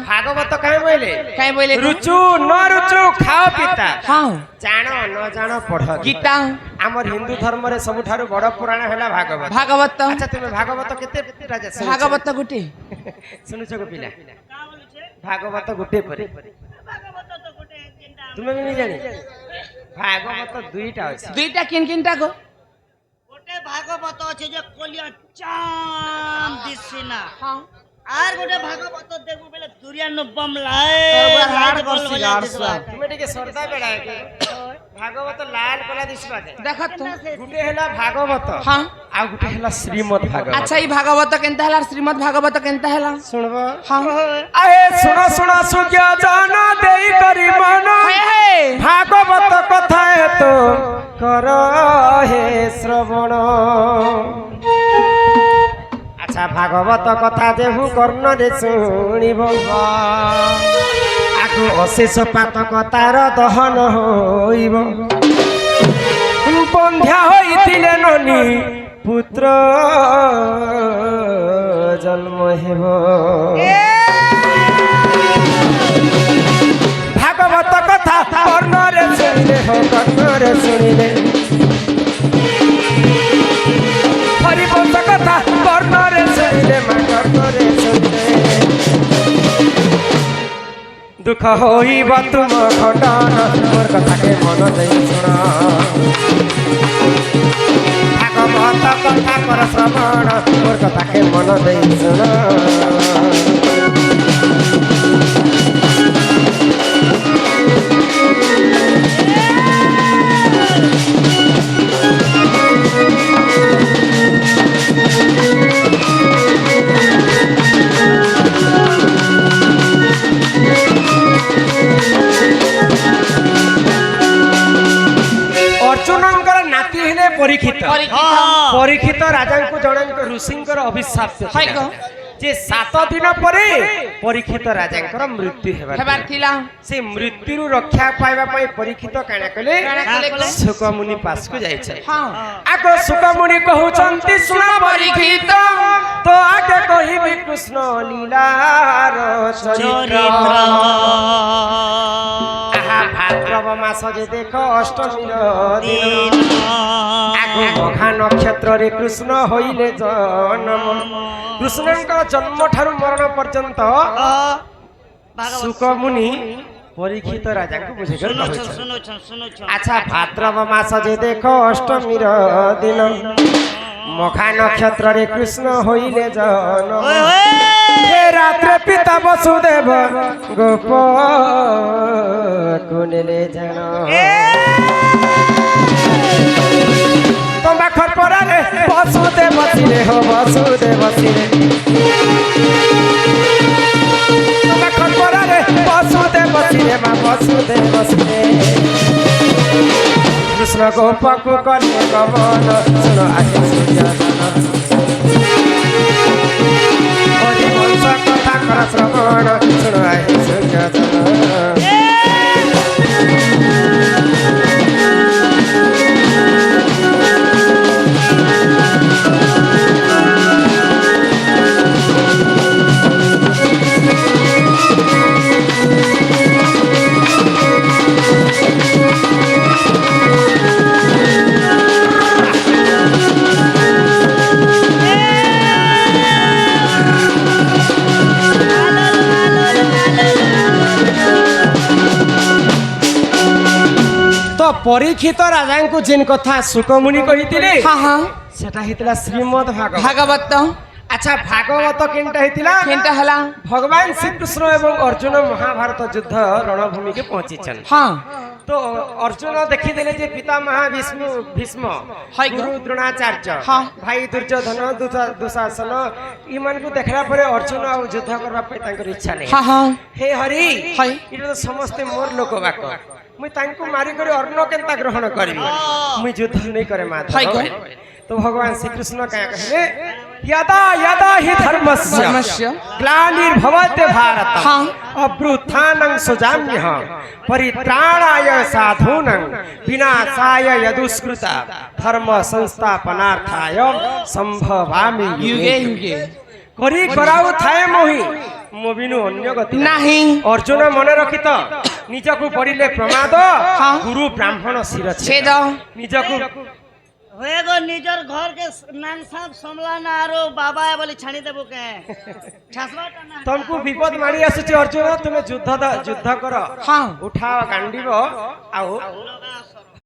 भागवत काहे बोले रुचु न रुचु खाओ पिता हां जानो न जानो पढ़ गीता हमर हिंदू धर्म रे सबठारु बड़ पुराण हैला भागवत अच्छा तुमे भागवत केते राजा भागवत गुटे सुनुछ को पिला भागवत गुटे परे तुमे भी नहीं जानी भागवत दुईटा किनटा को गोटे भागवत अछि जे कोलिया चाम दिसिना हां आर गोटे भागवत देखु बेले दुरियानो बम लाए हार्ड करसी गारसा तुमे टिके सरदा बेडा के भागवत लाल कोला दिसबा के देखत तो गुटे हैला भागवत हां आ गुटे हैला श्रीमद् भागवत अच्छा ई भागवत केनता हैला श्रीमद् भागवत केनता हैला सुनबो हां आए सुनो सुनो सुज्ञा जाना देई करी मन भागवत कथा है तो कर हे श्रवण अच्छा भागवत कथा जेहु कर्ण रे सुनिब आगु अशेष पातक तार दहन होइब बंध्या होइतिले ननी पुत्र जन्म हेब भागवत कथा कर्ण रे सुनिले हो कर्ण रे सुनिले हरिवंश कथा कर्ण रे सुनिले मा कर्ण रे सुनिले दुख होइब तुम खंडन मोर कथा के मन देई सुन भागवत कथा कर श्रवण मोर कथा के मन देई सुन परीक्षित राजा को जन ऋषि अभिशाप जे 7 दिन पर परीक्षित राजा मृत्यु से मृत्यु रक्षा पाइबा परीक्षित काना कले शुकमुनि पास को जाय आगो शुकमुनि कहउचंती सुन परीक्षित तो आगे कहिबे कृष्ण लीलार चरित्र भाद्रव मास जे देख अष्टमी दिन मघा नक्षत्र रे कृष्ण होइले जन्म कृष्ण जन्म ठारू मरण पर्यंत शुकमुनि परीक्षित राजा को बुझे अच्छा भाद्रव मास जे देख अष्टमी दिन मघा नक्षत्र रे कृष्ण होइले जन्म हे रात्रे पिता वसुदेव गोप कुनेले जन तुम्बा खरपरा रे वसुदेव बसिले हो वसुदेव बसिले तुम्बा खरपरा रे वसुदेव बसिले मा वसुदेव बसिले कृष्ण गोप को कले गमन सुन आके सुजान हरिवंश कथा कर श्रवण सुन आके सुजान परीक्षित राजा को जिन कथा शुकमुनि कहिथिले हां हां सेटा हितला श्रीमद् भागवत अच्छा भागवत केनटा हितला केनटा हला भगवान श्री कृष्ण एवं अर्जुन महाभारत युद्ध रणभूमि के पहुंचीछन हां तो अर्जुन देखि देले जे पितामह भीष्म गुरु द्रोणाचार्य भाई दुर्योधन दुशासन इमान को देखला परे अर्जुन आ युद्ध करबा पे तांकर इच्छा नै हां हां हे हरि इतो समस्त मोर लोक बाक मुई तांको मारी करे अर्ण केनता ग्रहण करबी मुई युद्ध नै करे माधव तो भगवान श्री कृष्ण क्या कहले यदा यदा हि धर्मस्य ग्लानिर्भवते भारत अभ्युत्थानं सृजाम्यह परित्राणाय साधूनां विनाशाय यदुष्कृता धर्म संस्थापनार्थाय संभवामि युगे युगे करी कराउ थाए मोहि ମୋ ବିନୁ ଅନ୍ୟ ଗତି ନାହିଁ ଅର୍ଜୁନ ମନେ ରଖି ତ ନିଜକୁ ପଡ଼ିଲେ ପ୍ରମାଦ ହଁ। ଗୁରୁ ବ୍ରାହ୍ମଣ ଶିର ଛେଦ ନିଜକୁ হয়ে গো নিজের ঘর কে নাং সাপ সমলা না আরো বাবা বলি ছাড়ি দেবো কে ঠাসবাটা না ତମକୁ ବିପଦ ମାଡ଼ି ଆସୁଛି ଅର୍ଜୁନ ତୁମେ ଯୁଦ୍ଧ କର ହଁ ଉଠାଅ କାଣ୍ଡିବ ଆଉ লগা